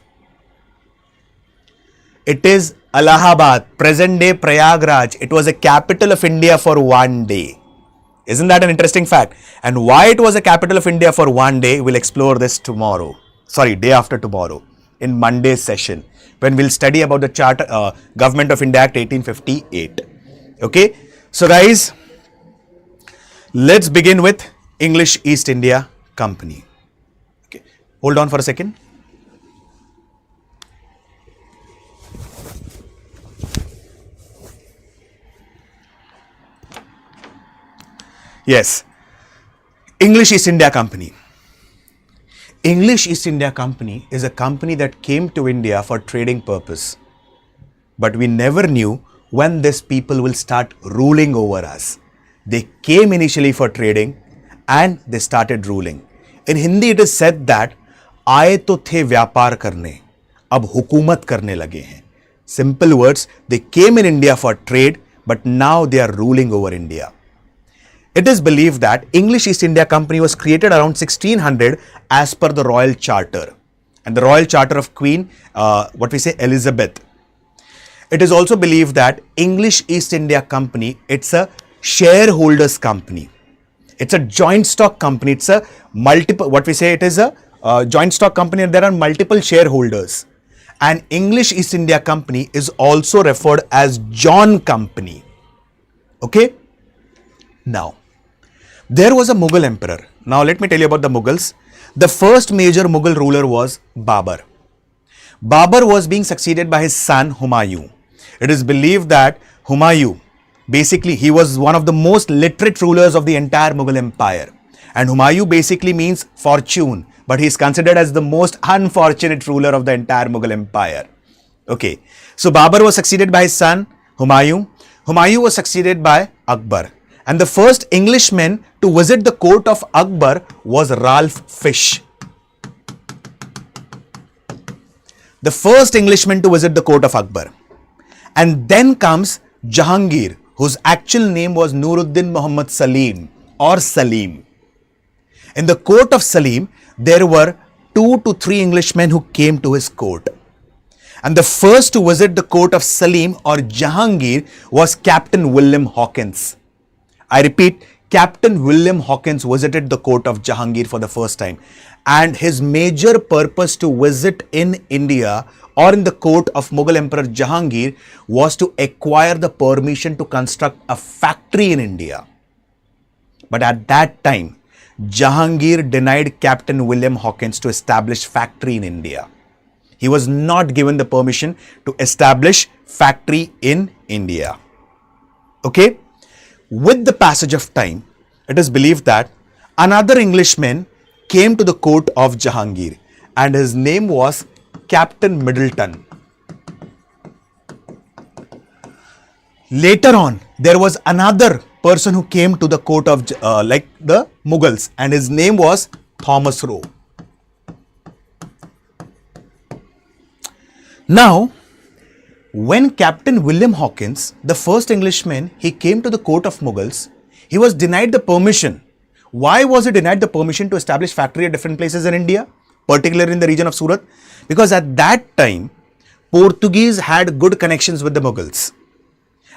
It is Allahabad, present day Prayagraj. It was a capital of India for one day. Isn't that an interesting fact? And why it was a capital of India for one day, we'll explore this tomorrow. Sorry, day after tomorrow in Monday's session, when we'll study about the Charter, Government of India Act 1858. Okay. So guys, let's begin with English East India Company. Okay. Hold on for a second. Yes, English East India Company. English East India Company is a company that came to India for trading purpose. But we never knew when these people will start ruling over us. They came initially for trading and they started ruling. In Hindi it is said that आए तो थे व्यापार करने, अब हुकूमत करने लगे हैं. Simple words, they came in India for trade, but now they are ruling over India. It is believed that English East India Company was created around 1600 as per the Royal Charter. And the Royal Charter of Queen, Elizabeth. It is also believed that English East India Company, it's a shareholders company. It's a joint stock company. It's a joint stock company, and there are multiple shareholders. And English East India Company is also referred as John Company. Okay? Now, there was a Mughal emperor. Now, let me tell you about the Mughals. The first major Mughal ruler was Babur. Babur was being succeeded by his son Humayun. It is believed that Humayun, basically, he was one of the most literate rulers of the entire Mughal empire. And Humayun basically means fortune, but he is considered as the most unfortunate ruler of the entire Mughal empire. Okay, so Babur was succeeded by his son Humayun. Humayun was succeeded by Akbar. And the first Englishman to visit the court of Akbar was Ralph Fish. The first Englishman to visit the court of Akbar. And then comes Jahangir, whose actual name was Nuruddin Muhammad Salim or Salim. In the court of Salim, there were 2 to 3 Englishmen who came to his court. And the first to visit the court of Salim or Jahangir was Captain William Hawkins. I repeat, Captain William Hawkins visited the court of Jahangir for the first time. And his major purpose to visit in India or in the court of Mughal Emperor Jahangir was to acquire the permission to construct a factory in India. But at that time, Jahangir denied Captain William Hawkins to establish factory in India. He was not given the permission to establish factory in India. Okay? With the passage of time, it is believed that another Englishman came to the court of Jahangir and his name was Captain Middleton. Later on, there was another person who came to the court of the Mughals, and his name was Thomas Roe. Now, when Captain William Hawkins, the first Englishman, he came to the court of Mughals, he was denied the permission. Why was he denied the permission to establish factory at different places in India, particularly in the region of Surat? Because at that time, Portuguese had good connections with the Mughals.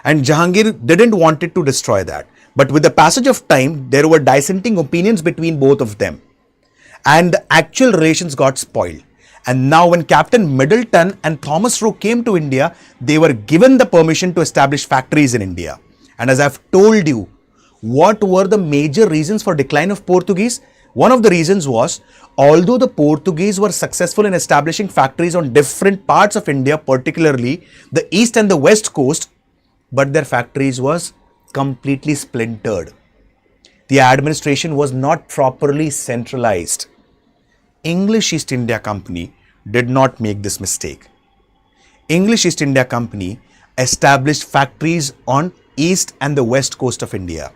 And Jahangir didn't want it to destroy that. But with the passage of time, there were dissenting opinions between both of them. And the actual relations got spoiled. And now when Captain Middleton and Thomas Roe came to India, they were given the permission to establish factories in India. And as I've told you, what were the major reasons for decline of Portuguese? One of the reasons was, although the Portuguese were successful in establishing factories on different parts of India, particularly the east and the west coast, but their factories was completely splintered. The administration was not properly centralized. English East India Company did not make this mistake. English East India Company established factories on east and the west coast of India.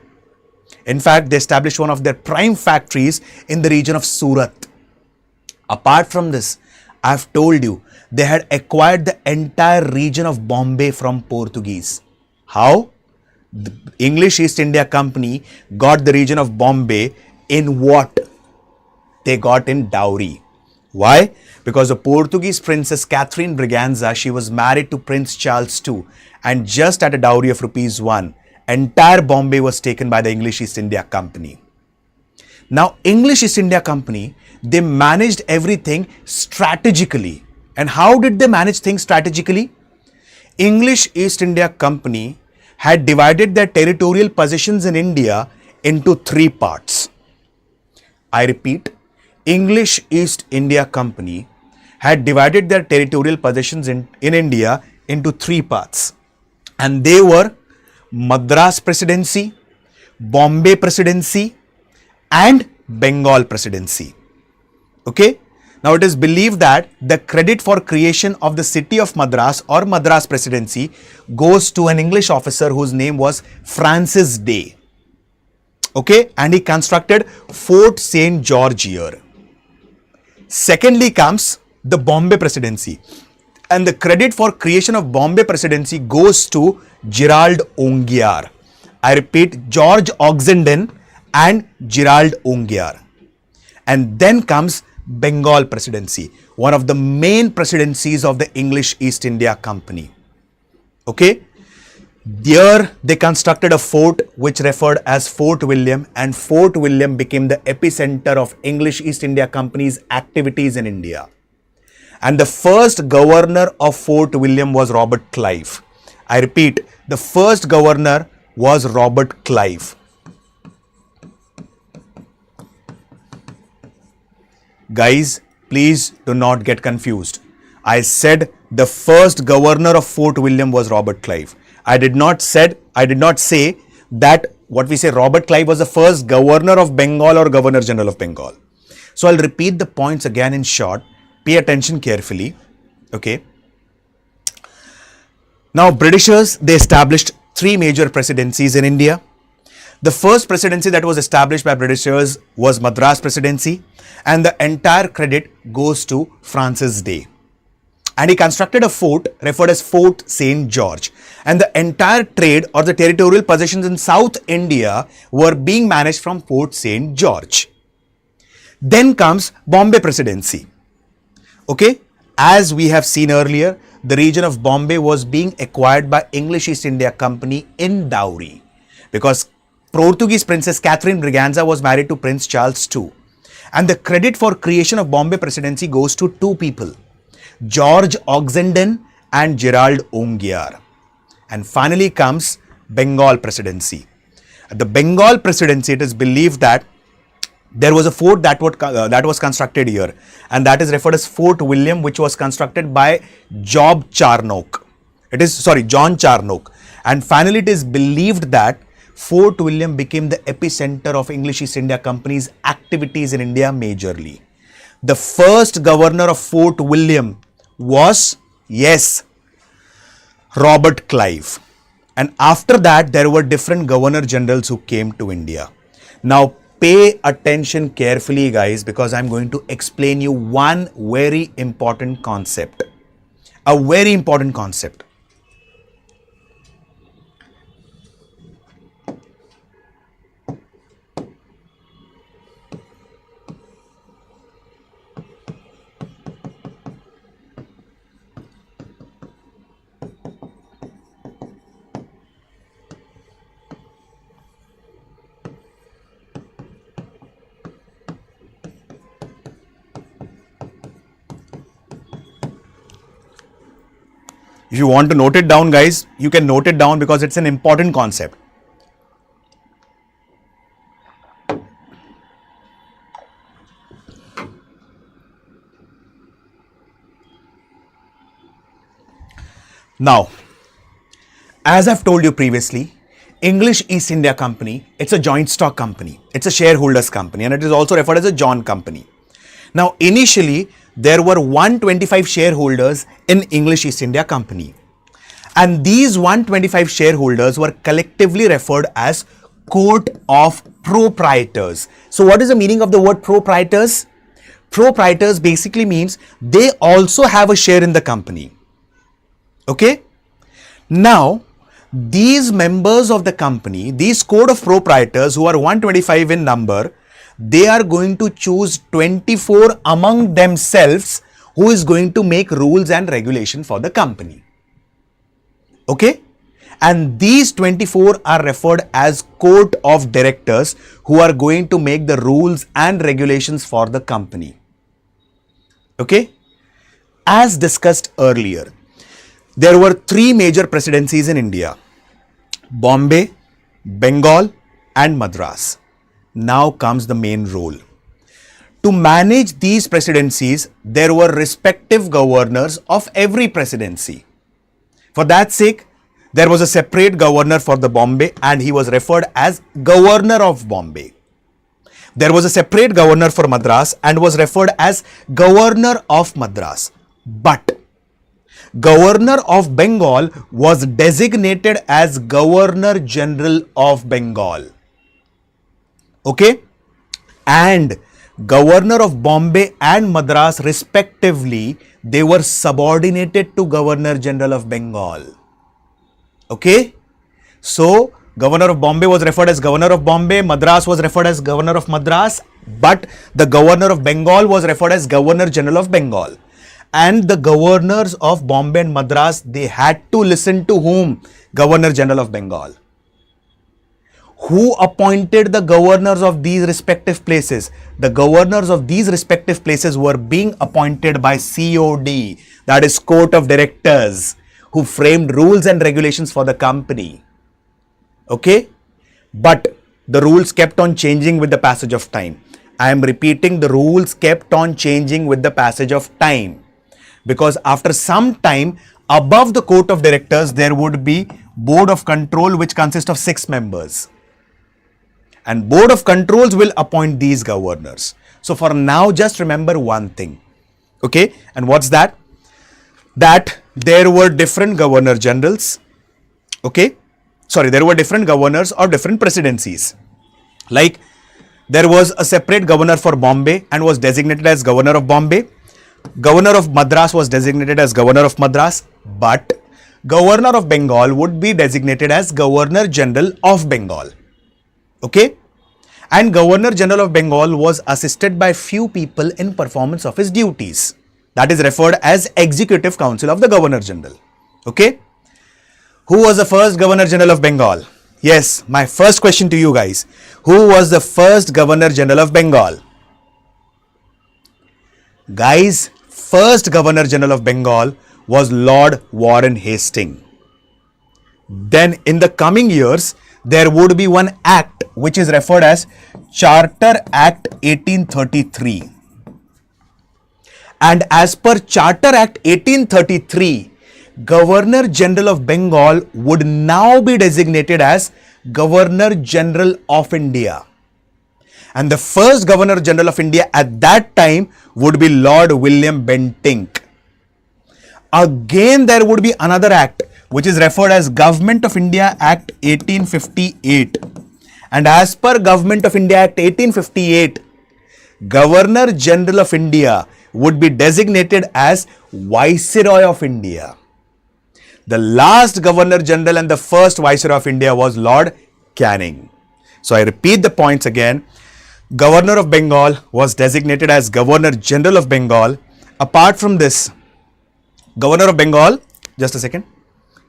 In fact, they established one of their prime factories in the region of Surat. Apart from this, I've told you, they had acquired the entire region of Bombay from Portuguese. How? The English East India Company got the region of Bombay in what? They got in dowry. Why? Because the Portuguese princess Catherine Braganza, she was married to Prince Charles II, and just at a dowry of ₹1, entire Bombay was taken by the English East India Company. Now, English East India Company, they managed everything strategically. And how did they manage things strategically? English East India Company had divided their territorial possessions in India into 3 parts. I repeat, English East India Company had divided their territorial possessions in India into 3 parts. And they were Madras Presidency, Bombay Presidency, and Bengal Presidency. Okay? Now it is believed that the credit for creation of the city of Madras or Madras Presidency goes to an English officer whose name was Francis Day. Okay, and he constructed Fort St. George here. Secondly comes the Bombay Presidency, and the credit for creation of Bombay Presidency goes to Gerald Ongiar. I repeat, George Oxenden and Gerald Ongiar. And then comes Bengal Presidency, one of the main presidencies of the English East India Company. Okay, there they constructed a fort which referred as Fort William, and Fort William became the epicenter of English East India Company's activities in India. And the first governor of Fort William was Robert Clive. I repeat, the first governor was Robert Clive. Guys, please do not get confused. I said the first governor of Fort William was Robert Clive. I did not say that Robert Clive was the first governor of Bengal or Governor General of Bengal. So I'll repeat the points again in short. Pay attention carefully. Okay. Now Britishers, they established three major presidencies in India. The first presidency that was established by Britishers was Madras Presidency, and the entire credit goes to Francis Day. And he constructed a fort referred as Fort St. George, and the entire trade or the territorial possessions in South India were being managed from Fort St. George. Then comes Bombay Presidency. Okay, as we have seen earlier, the region of Bombay was being acquired by English East India Company in dowry, because Portuguese Princess Catherine Braganza was married to Prince Charles II. And the credit for creation of Bombay Presidency goes to two people, George Oxenden and Gerald Ongiar. And finally comes Bengal Presidency. At the Bengal Presidency, it is believed that there was a fort that was constructed here, and that is referred as Fort William, which was constructed by John Charnock. And finally, it is believed that Fort William became the epicenter of English East India Company's activities in India majorly. The first governor of Fort William was, yes, Robert Clive. And after that, there were different governor generals who came to India. Now, pay attention carefully, guys, because I'm going to explain you one very important concept. A very important concept. If you want to note it down, guys, you can note it down because it's an important concept. Now, as I've told you previously, English East India Company, it's a joint stock company. It's a shareholders company, and it is also referred as a John Company. Now, initially, there were 125 shareholders in English East India Company. And these 125 shareholders were collectively referred as Court of Proprietors. So what is the meaning of the word proprietors? Proprietors basically means they also have a share in the company. Okay? Now, these members of the company, these Court of Proprietors who are 125 in number, they are going to choose 24 among themselves who is going to make rules and regulation for the company. Okay? And these 24 are referred as Court of Directors who are going to make the rules and regulations for the company. Okay? As discussed earlier, there were three major presidencies in India: Bombay, Bengal, and Madras. Now comes the main role. To manage these presidencies, there were respective governors of every presidency. For that sake, there was a separate governor for the Bombay, and he was referred as Governor of Bombay. There was a separate governor for Madras and was referred as Governor of Madras. But Governor of Bengal was designated as Governor General of Bengal. Okay? And Governor of Bombay and Madras respectively, they were subordinated to Governor General of Bengal. Okay? So, Governor of Bombay was referred as Governor of Bombay, Madras was referred as Governor of Madras, but the Governor of Bengal was referred as Governor General of Bengal. And the governors of Bombay and Madras, they had to listen to whom? Governor General of Bengal. Who appointed the governors of these respective places? The governors of these respective places were being appointed by COD, that is Court of Directors, who framed rules and regulations for the company. Okay? But the rules kept on changing with the passage of time. I am repeating, the rules kept on changing with the passage of time. Because after some time, above the Court of Directors, there would be Board of Control, which consists of 6 members. And Board of Controls will appoint these governors. So for now, just remember one thing. Okay? And what's that? That there were different governor generals. Okay? Sorry, there were different governors or different presidencies. Like, there was a separate governor for Bombay and was designated as Governor of Bombay. Governor of Madras was designated as Governor of Madras. But Governor of Bengal would be designated as Governor General of Bengal. Okay? And Governor General of Bengal was assisted by few people in performance of his duties. That is referred as Executive Council of the Governor General. Okay? Who was the first Governor General of Bengal? Yes, my first question to you guys. Who was the first Governor General of Bengal? Guys, first Governor General of Bengal was Lord Warren Hastings. Then in the coming years, there would be one act which is referred as Charter Act 1833. And as per Charter Act 1833, Governor General of Bengal would now be designated as Governor General of India. And the first Governor General of India at that time would be Lord William Bentinck. Again, there would be another act which is referred as Government of India Act 1858. And as per Government of India Act 1858, Governor General of India would be designated as Viceroy of India. The last Governor General and the first Viceroy of India was Lord Canning. So I repeat the points again. Governor of Bengal was designated as Governor General of Bengal. Apart from this, Governor of Bengal, just a second.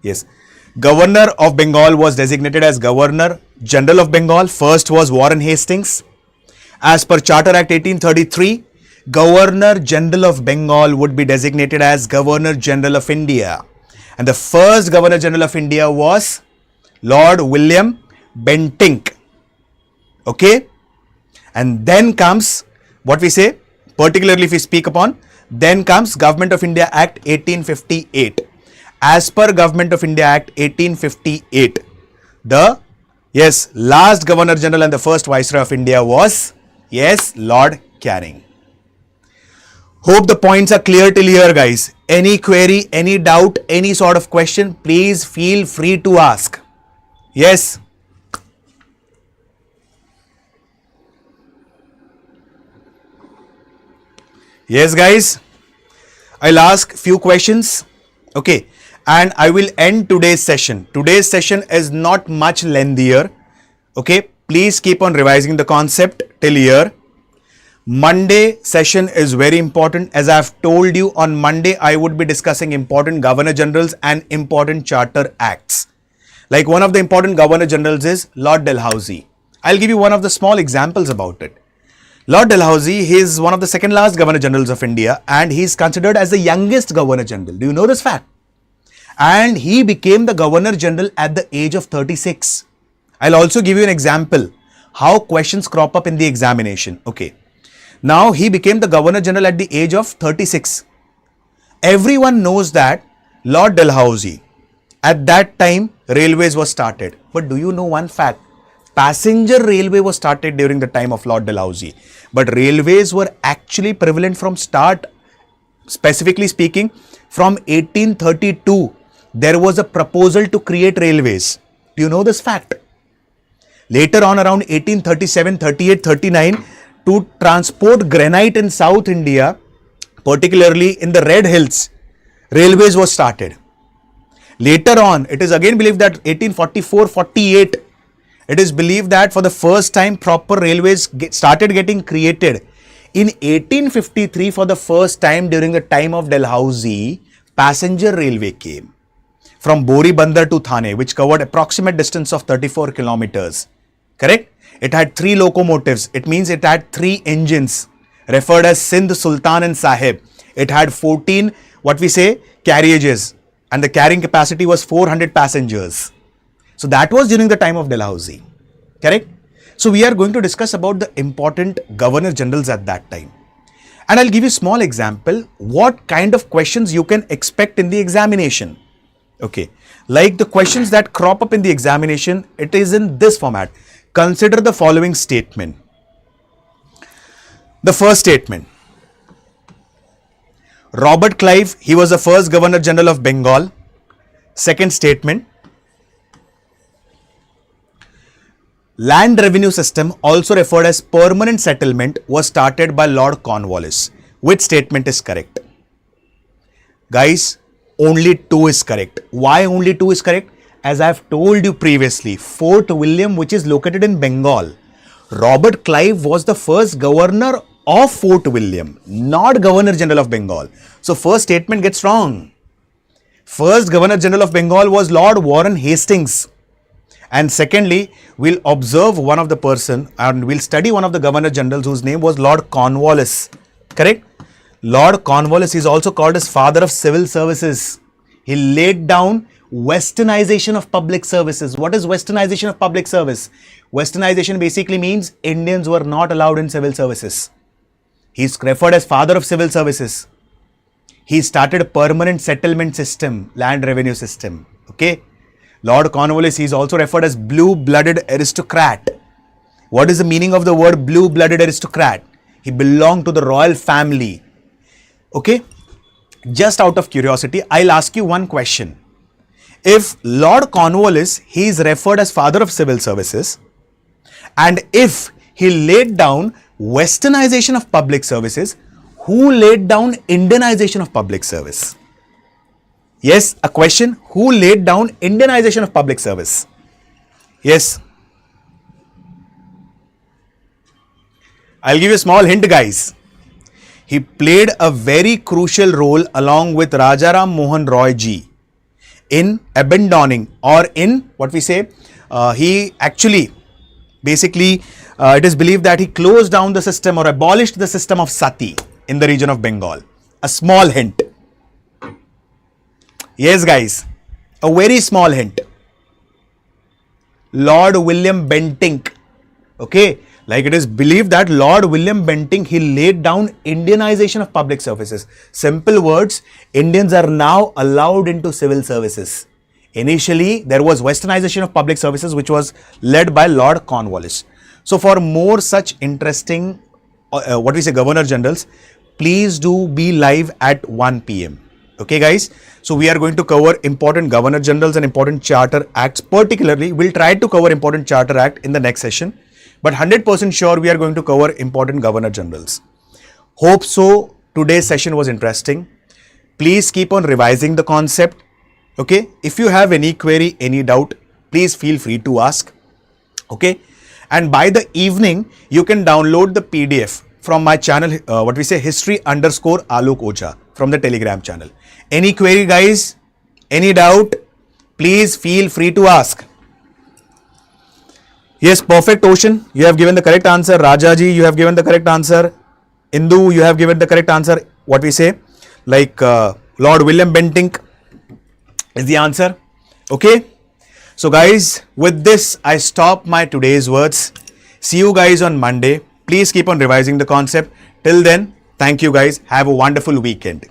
Yes. Governor of Bengal was designated as Governor General of Bengal. First was Warren Hastings. As per Charter Act 1833, Governor General of Bengal would be designated as Governor General of India. And the first Governor General of India was Lord William Bentinck. Okay? And then comes what we say, particularly if we speak upon, then comes Government of India Act 1858. As per Government of India Act 1858, the last Governor General and the first Viceroy of India was, Lord Canning. Hope the points are clear till here, guys. Any query, any doubt, any sort of question, please feel free to ask. Yes. Yes, guys. I'll ask few questions. Okay. And I will end today's session. Today's session is not much lengthier. Okay. Please keep on revising the concept till here. Monday session is very important. As I have told you, on Monday, I would be discussing important Governor Generals and important Charter Acts. Like one of the important Governor Generals is Lord Dalhousie. I'll give you one of the small examples about it. Lord Dalhousie, he is one of the second last Governor Generals of India and he is considered as the youngest Governor General. Do you know this fact? And he became the Governor General at the age of 36. I'll also give you an example how questions crop up in the examination. Okay. Now he became the Governor General at the age of 36. Everyone knows that Lord Dalhousie, at that time railways was started. But do you know one fact? Passenger railway was started during the time of Lord Dalhousie. But railways were actually prevalent from start. Specifically speaking, from 1832, there was a proposal to create railways. Do you know this fact? Later on, around 1837, 38, 39, to transport granite in South India, particularly in the Red Hills, railways was started. Later on, it is again believed that 1844-48, it is believed that for the first time proper railways started getting created. In 1853, for the first time during the time of Dalhousie, passenger railway came from Boribandar to Thane, which covered approximate distance of 34 kilometers. Correct? It had 3 locomotives. It means it had 3 engines, referred as Sindh, Sultan and Sahib. It had 14, carriages, and the carrying capacity was 400 passengers. So that was during the time of Dalhousie. Correct? So we are going to discuss about the important governor generals at that time. And I'll give you a small example, what kind of questions you can expect in the examination. Okay, like the questions that crop up in the examination, it is in this format. Consider the following statement. The first statement. Robert Clive, he was the first Governor General of Bengal. Second statement. Land revenue system, also referred as permanent settlement, was started by Lord Cornwallis. Which statement is correct? Guys, only 2 is correct. Why only 2 is correct? As I have told you previously, Fort William, which is located in Bengal, Robert Clive was the first governor of Fort William, not Governor General of Bengal. So first statement gets wrong. First Governor General of Bengal was Lord Warren Hastings. And secondly, we'll observe one of the person and we'll study one of the Governor Generals whose name was Lord Cornwallis. Correct? Lord Cornwallis is also called as father of civil services. He laid down westernization of public services. What is westernization of public service? Westernization basically means Indians were not allowed in civil services. He is referred as father of civil services. He started a permanent settlement system, land revenue system. Okay. Lord Cornwallis is also referred as blue-blooded aristocrat. What is the meaning of the word blue-blooded aristocrat? He belonged to the royal family. Okay. Just out of curiosity, I'll ask you one question. If Lord Cornwallis, he is referred as father of civil services, and if he laid down westernization of public services, who laid down Indianization of public service? Yes, a question. Who laid down Indianization of public service? Yes. I'll give you a small hint, guys. He played a very crucial role along with Rajaram Mohan Roy ji in abandoning, or in what we say, he actually basically it is believed that he closed down the system or abolished the system of sati in the region of Bengal. A small hint. Yes, guys, a very small hint. Lord William Bentinck. Okay, like it is believed that Lord William Bentinck, he laid down Indianization of public services. Simple words, Indians are now allowed into civil services. Initially, there was westernization of public services which was led by Lord Cornwallis. So for more such interesting, Governor Generals, please do be live at 1 p.m. Okay, guys. So we are going to cover important Governor Generals and important Charter Acts. Particularly, we'll try to cover important Charter Act in the next session. But 100% sure we are going to cover important Governor Generals. Hope so today's session was interesting. Please keep on revising the concept. Okay. If you have any query, any doubt, please feel free to ask. Okay. And by the evening, you can download the PDF from my channel, history_Alok Ocha from the Telegram channel. Any query, guys? Any doubt? Please feel free to ask. Yes, perfect, Ocean. You have given the correct answer. Rajaji, you have given the correct answer. Indu, you have given the correct answer. Lord William Bentinck is the answer. Okay. So guys, with this, I stop my today's words. See you guys on Monday. Please keep on revising the concept. Till then, thank you guys. Have a wonderful weekend.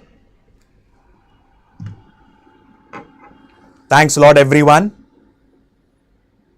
Thanks a lot, everyone.